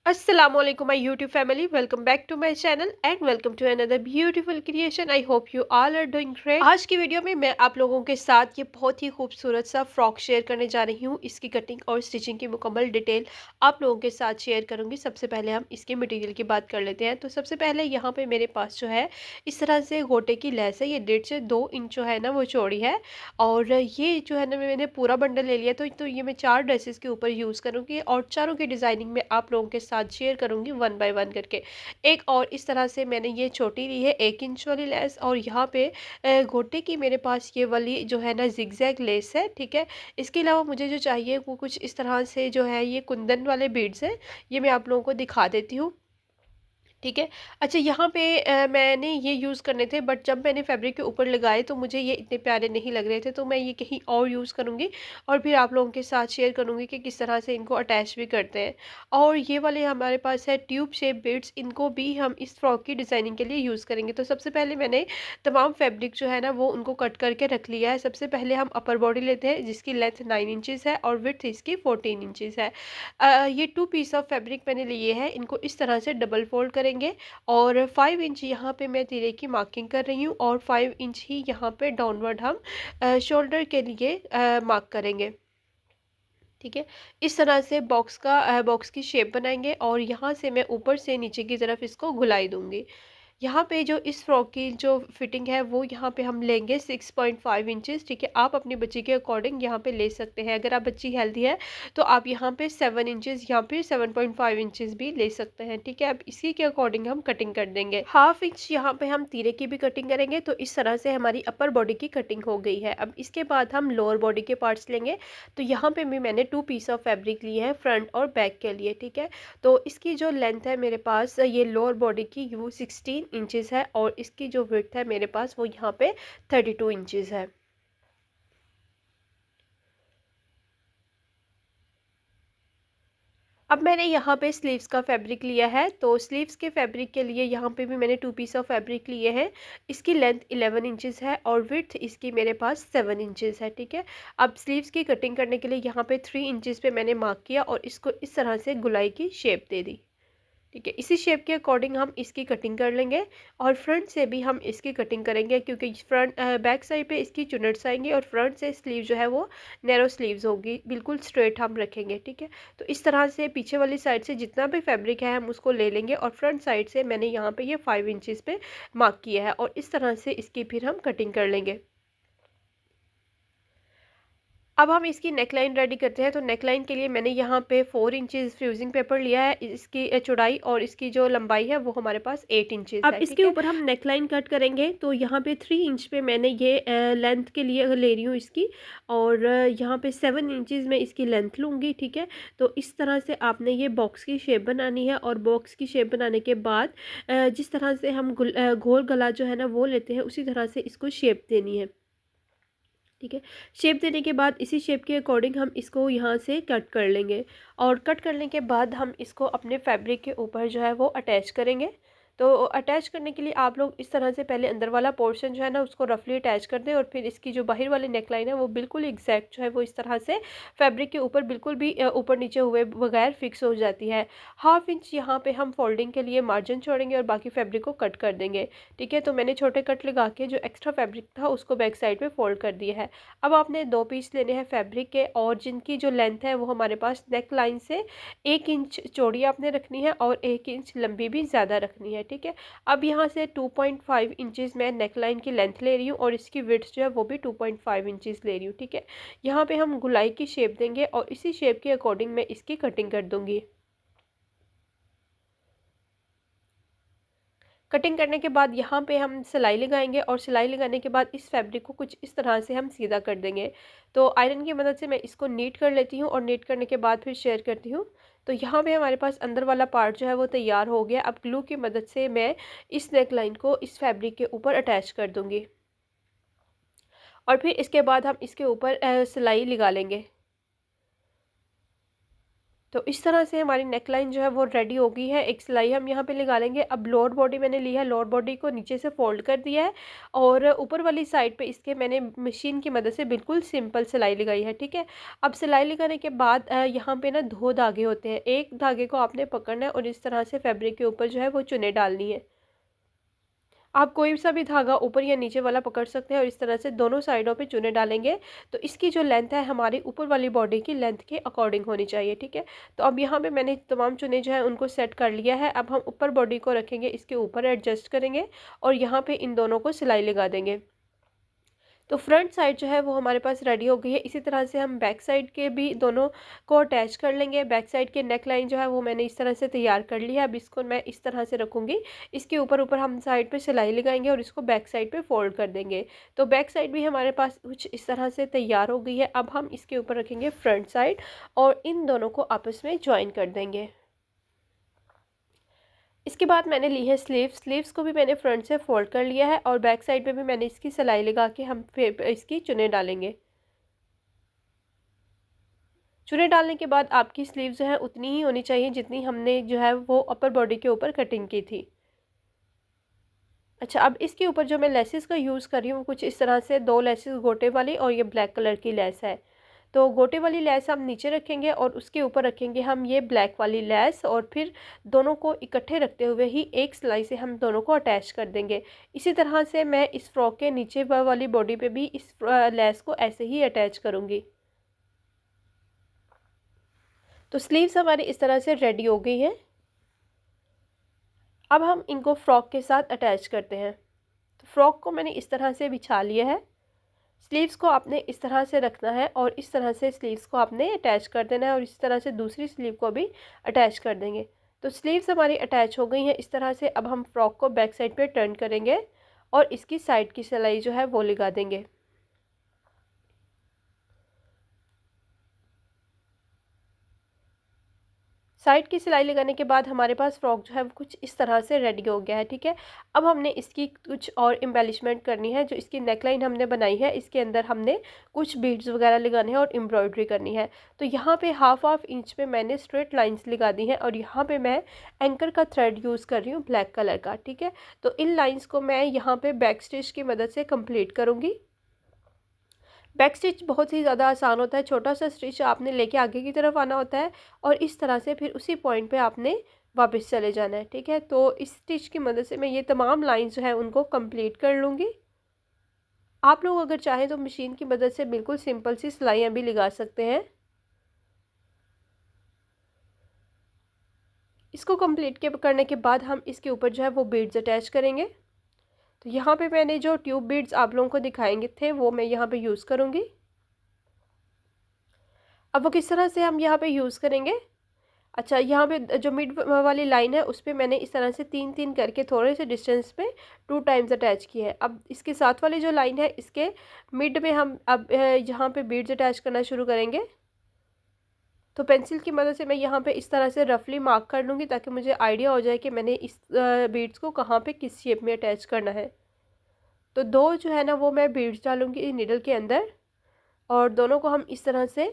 Assalamualaikum my YouTube family, welcome back to my channel and welcome to another beautiful creation. I hope you all are doing great. आज की video में मैं आप लोगों के साथ ये बहुत ही खूबसूरत सा फ्रॉक शेयर करने जा रही हूँ। इसकी कटिंग और स्टिचिंग की मुकम्मल डिटेल आप लोगों के साथ शेयर करूँगी। सबसे पहले हम इसके मटेरियल की बात कर लेते हैं। तो सबसे पहले यहाँ पे मेरे पास जो है इस तरह से गोटे की लेस है। ये 1.5 से 2 इंच जो है ना वो चौड़ी है और ये जो है ना मैंने पूरा बंडल ले लिया। तो ये मैं 4 ड्रेसेस के ऊपर यूज़ करूँगी और चारों की डिज़ाइनिंग में आप लोगों के साथ शेयर करूंगी वन बाय वन करके। एक और इस तरह से मैंने ये छोटी ली है 1 इंच वाली लेस और यहाँ पे गोटे की मेरे पास ये वाली जो है ना जिगजैग लेस है, ठीक है। इसके अलावा मुझे जो चाहिए वो कुछ इस तरह से जो है ये कुंदन वाले बीड्स हैं। ये मैं आप लोगों को दिखा देती हूँ, ठीक है। अच्छा यहाँ पे मैंने ये यूज़ करने थे बट जब मैंने फैब्रिक के ऊपर लगाए तो मुझे ये इतने प्यारे नहीं लग रहे थे, तो मैं ये कहीं और यूज़ करूँगी और फिर आप लोगों के साथ शेयर करूँगी कि किस तरह से इनको अटैच भी करते हैं। और ये वाले हमारे पास है ट्यूब शेप बीड्स, इनको भी हम इस फ्रॉक की डिज़ाइनिंग के लिए यूज़ करेंगे। तो सबसे पहले मैंने तमाम फैब्रिक जो है ना वो उनको कट करके रख लिया है। सबसे पहले हम अपर बॉडी लेते हैं जिसकी लेंथ 9 इंचज़ है और विड्थ इसकी 14 इंचज़ है। ये 2 पीस ऑफ फैब्रिक मैंने लिए हैं, इनको इस तरह से डबल फोल्ड करेंगे और 5 इंच यहाँ पे मैं तिरे की मार्किंग कर रही हूँ और 5 इंच ही यहाँ पे डाउनवर्ड हम शोल्डर के लिए मार्क करेंगे, ठीक है। इस तरह से बॉक्स की शेप बनाएंगे और यहाँ से मैं ऊपर से नीचे की तरफ इसको घुलाई दूंगी। यहाँ पे जो इस फ्रॉक की जो फिटिंग है वो यहाँ पे हम लेंगे 6.5 इंचज़, ठीक है। आप अपनी बच्ची के अकॉर्डिंग यहाँ पे ले सकते हैं। अगर आप बच्ची हेल्दी है तो आप यहाँ पे 7 इंचज़ या फिर 7.5 इंचज़ भी ले सकते हैं, ठीक है। अब इसी के अकॉर्डिंग हम कटिंग कर देंगे। हाफ इंच यहाँ पे हम तीरे की भी कटिंग करेंगे। तो इस तरह से हमारी अपर बॉडी की कटिंग हो गई है। अब इसके बाद हम लोअर बॉडी के पार्ट्स लेंगे। तो यहाँ पे भी मैंने 2 पीस ऑफ फैब्रिक लिए हैं फ्रंट और बैक के लिए, ठीक है। तो इसकी जो लेंथ है मेरे पास ये लोअर बॉडी की वो 16 इंचज़ है और इसकी जो विड्थ है मेरे पास वो यहाँ पे 32 इंचज़ है। अब मैंने यहाँ पे स्लीव्स का फैब्रिक लिया है। तो स्लीव्स के फैब्रिक के लिए यहाँ पे भी मैंने 2 पीस ऑफ फैब्रिक लिए हैं। इसकी लेंथ 11 इंचज़ है और विड्थ इसकी मेरे पास 7 इंचज़ है, ठीक है। अब स्लीव्स की कटिंग करने के लिए यहाँ पे 3 इंचज़ पे मैंने मार्क किया और इसको इस तरह से गुलाई की शेप दे दी, ठीक है। इसी शेप के अकॉर्डिंग हम इसकी कटिंग कर लेंगे और फ्रंट से भी हम इसकी कटिंग करेंगे क्योंकि बैक साइड पे इसकी चुनट्स आएंगी और फ्रंट से स्लीव जो है वो नैरो स्लीव्स होगी, बिल्कुल स्ट्रेट हम रखेंगे, ठीक है। तो इस तरह से पीछे वाली साइड से जितना भी फैब्रिक है हम उसको ले लेंगे और फ्रंट साइड से मैंने यहाँ पे ये 5 इंचज़ पे मार्क किया है और इस तरह से इसकी फिर हम कटिंग कर लेंगे। अब हम इसकी नेकलाइन रेडी करते हैं। तो नेकलाइन के लिए मैंने यहाँ पे 4 इंचज़ फ्यूजिंग पेपर लिया है। इसकी चौड़ाई और इसकी जो लंबाई है वो हमारे पास 8 इंचज़ है। अब इसके ऊपर हम नेकलाइन कट करेंगे। तो यहाँ पे 3 इंच पे मैंने ये लेंथ के लिए ले रही हूँ इसकी और यहाँ पे 7 इंचज़ में इसकी लेंथ लूँगी, ठीक है। तो इस तरह से आपने ये बॉक्स की शेप बनानी है और बॉक्स की शेप बनाने के बाद जिस तरह से हम गोल गला जो है ना वो लेते हैं उसी तरह से इसको शेप देनी है, ठीक है। शेप देने के बाद इसी शेप के अकॉर्डिंग हम इसको यहाँ से कट कर लेंगे और कट करने के बाद हम इसको अपने फैब्रिक के ऊपर जो है वो अटैच करेंगे। तो अटैच करने के लिए आप लोग इस तरह से पहले अंदर वाला पोर्शन जो है ना उसको रफली अटैच कर दें और फिर इसकी जो बाहर वाली नेकलाइन है वो बिल्कुल एग्जैक्ट जो है वो इस तरह से फैब्रिक के ऊपर बिल्कुल भी ऊपर नीचे हुए बगैर फिक्स हो जाती है। हाफ इंच यहाँ पे हम फोल्डिंग के लिए मार्जिन छोड़ेंगे और बाकी फैब्रिक को कट कर देंगे, ठीक है। तो मैंने छोटे कट लगा के जो एक्स्ट्रा फैब्रिक था उसको बैक साइड पे फोल्ड कर दिया है। अब आपने 2 पीस लेने हैं फैब्रिक के और जिनकी जो लेंथ है वो हमारे पास नेक लाइन से 1 इंच चौड़ी आपने रखनी है और 1 इंच लंबी भी ज़्यादा रखनी है, ठीक है। अब यहाँ से 2.5 इंचज़ मैं नेक लाइन की लेंथ ले रही हूँ और इसकी विड्थ जो है वो भी 2.5 इंचज़ ले रही हूँ, ठीक है। यहाँ पे हम गुलाई की शेप देंगे और इसी शेप के अकॉर्डिंग मैं इसकी कटिंग कर दूँगी। कटिंग करने के बाद यहाँ पे हम सिलाई लगाएंगे और सिलाई लगाने के बाद इस फैब्रिक को कुछ इस तरह से हम सीधा कर देंगे। तो आयरन की मदद से मैं इसको नीट कर लेती हूँ और नीट करने के बाद फिर शेयर करती हूँ। तो यहाँ पे हमारे पास अंदर वाला पार्ट जो है वो तैयार हो गया। अब ग्लू की मदद से मैं इस नेक लाइन को इस फैब्रिक के ऊपर अटैच कर दूँगी और फिर इसके बाद हम इसके ऊपर सिलाई लगा लेंगे। तो इस तरह से हमारी नेक लाइन जो है वो रेडी हो गई है। एक सिलाई हम यहाँ पे लगा लेंगे। अब लोअर बॉडी मैंने ली है, लोअर बॉडी को नीचे से फोल्ड कर दिया है और ऊपर वाली साइड पे इसके मैंने मशीन की मदद से बिल्कुल सिंपल सिलाई लगाई है, ठीक है। अब सिलाई लगाने के बाद यहाँ पे ना 2 धागे होते हैं। एक धागे को आपने पकड़ना है और इस तरह से फैब्रिक के ऊपर जो है वो चुने डालनी है। आप कोई सा भी धागा ऊपर या नीचे वाला पकड़ सकते हैं और इस तरह से दोनों साइडों पे चुने डालेंगे। तो इसकी जो लेंथ है हमारी ऊपर वाली बॉडी की लेंथ के अकॉर्डिंग होनी चाहिए, ठीक है। तो अब यहाँ पे मैंने तमाम चुने जो है उनको सेट कर लिया है। अब हम ऊपर बॉडी को रखेंगे, इसके ऊपर एडजस्ट करेंगे और यहाँ पे इन दोनों को सिलाई लगा देंगे। तो फ्रंट साइड जो है वो हमारे पास रेडी हो गई है। इसी तरह से हम बैक साइड के भी दोनों को अटैच कर लेंगे। बैक साइड के नेक लाइन जो है वो मैंने इस तरह से तैयार कर लिया है। अब इसको मैं इस तरह से रखूँगी, इसके ऊपर ऊपर हम साइड पे सिलाई लगाएंगे और इसको बैक साइड पे फोल्ड कर देंगे। तो बैक साइड भी हमारे पास कुछ इस तरह से तैयार हो गई है। अब हम इसके ऊपर रखेंगे फ्रंट साइड और इन दोनों को आपस में ज्वाइन कर देंगे। इसके बाद मैंने ली है स्लीव्स को भी मैंने फ्रंट से फोल्ड कर लिया है और बैक साइड पे भी मैंने इसकी सिलाई लगा के हम फिर इसकी चुने डालेंगे। चुने डालने के बाद आपकी स्लीव जो है उतनी ही होनी चाहिए जितनी हमने जो है वो अपर बॉडी के ऊपर कटिंग की थी। अच्छा, अब इसके ऊपर जो मैं लेसेस का यूज़ कर रही हूँ कुछ इस तरह से 2 लेसेस गोटे वाली और ये ब्लैक कलर की लेस है। तो गोटे वाली लेस हम नीचे रखेंगे और उसके ऊपर रखेंगे हम ये ब्लैक वाली लेस और फिर दोनों को इकट्ठे रखते हुए ही एक सिलाई से हम दोनों को अटैच कर देंगे। इसी तरह से मैं इस फ्रॉक के नीचे वाली बॉडी पे भी इस लेस को ऐसे ही अटैच करूँगी। तो स्लीव्स हमारी इस तरह से रेडी हो गई है। अब हम इनको फ्रॉक के साथ अटैच करते हैं। तो फ्रॉक को मैंने इस तरह से बिछा लिया है। स्लीव्स को आपने इस तरह से रखना है और इस तरह से स्लीव्स को आपने अटैच कर देना है और इस तरह से दूसरी स्लीव को भी अटैच कर देंगे। तो स्लीव्स हमारी अटैच हो गई हैं इस तरह से। अब हम फ्रॉक को बैक साइड पे टर्न करेंगे और इसकी साइड की सिलाई जो है वो लगा देंगे। साइड की सिलाई लगाने के बाद हमारे पास फ्रॉक जो है वो कुछ इस तरह से रेडी हो गया है, ठीक है। अब हमने इसकी कुछ और एम्बेलिशमेंट करनी है। जो इसकी नेकलाइन हमने बनाई है इसके अंदर हमने कुछ बीड्स वगैरह लगाने हैं और एम्ब्रॉयडरी करनी है। तो यहाँ पे हाफ इंच पे मैंने स्ट्रेट लाइंस लगा दी हैं और यहाँ पे मैं एंकर का थ्रेड यूज़ कर रही हूँ ब्लैक कलर का, ठीक है। तो इन लाइन्स को मैं यहाँ पर बैक स्टिच की मदद से कम्प्लीट करूँगी। बैक स्टिच बहुत ही ज़्यादा आसान होता है। छोटा सा स्टिच आपने लेके आगे की तरफ आना होता है और इस तरह से फिर उसी पॉइंट पे आपने वापस चले जाना है, ठीक है। तो इस स्टिच की मदद से मैं ये तमाम लाइंस जो है उनको कंप्लीट कर लूँगी। आप लोग अगर चाहें तो मशीन की मदद से बिल्कुल सिंपल सी सिलाइयाँ भी लगा सकते हैं। इसको कंप्लीट करने के बाद हम इसके ऊपर जो है वो बीड्स अटैच करेंगे। तो यहाँ पे मैंने जो ट्यूब बीड्स आप लोगों को दिखाएंगे थे वो मैं यहाँ पे यूज़ करूँगी। अब वो किस तरह से हम यहाँ पे यूज़ करेंगे। अच्छा, यहाँ पे जो मिड वाली लाइन है उस पर मैंने इस तरह से 3-3 करके थोड़े से डिस्टेंस पे 2 टाइम्स अटैच किए हैं। अब इसके साथ वाली जो लाइन है इसके मिड में हम अब यहाँ पे बीड्स अटैच करना शुरू करेंगे। तो पेंसिल की मदद से मैं यहाँ पे इस तरह से रफली मार्क कर लूँगी ताकि मुझे आइडिया हो जाए कि मैंने इस बीड्स को कहाँ पे किस शेप में अटैच करना है। तो 2 जो है ना वो मैं बीड्स डालूँगी निडल के अंदर और दोनों को हम इस तरह से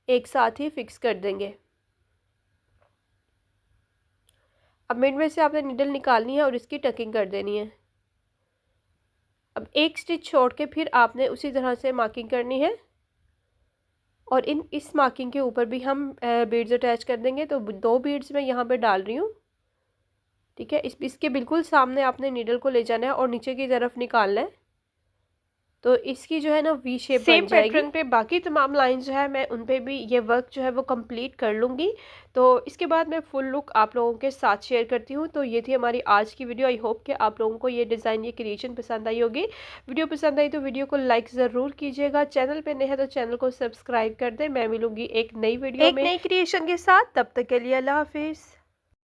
एक साथ ही फिक्स कर देंगे। अब मिड में से आपने निडल निकालनी है और इसकी टकिंग कर देनी है। अब एक स्टिच छोड़ के फिर आपने उसी तरह से मार्किंग करनी है और इस मार्किंग के ऊपर भी हम बीड्स अटैच कर देंगे। तो 2 बीड्स मैं यहाँ पे डाल रही हूँ, ठीक है। इसके बिल्कुल सामने आपने निडल को ले जाना है और नीचे की तरफ निकालना है। तो इसकी जो है ना वी शेप सेम पैटर्न पे बाकी तमाम लाइन जो है मैं उन पे भी ये वर्क जो है वो कंप्लीट कर लूँगी। तो इसके बाद मैं फुल लुक आप लोगों के साथ शेयर करती हूँ। तो ये थी हमारी आज की वीडियो। आई होप कि आप लोगों को ये डिज़ाइन, ये क्रिएशन पसंद आई होगी। वीडियो पसंद आई तो वीडियो को लाइक ज़रूर कीजिएगा। चैनल पे नए हैं तो चैनल को सब्सक्राइब कर दें। मैं मिलूँगी एक नई वीडियो में एक नई क्रिएशन के साथ। तब तक के लिए अल्लाह हाफिज़।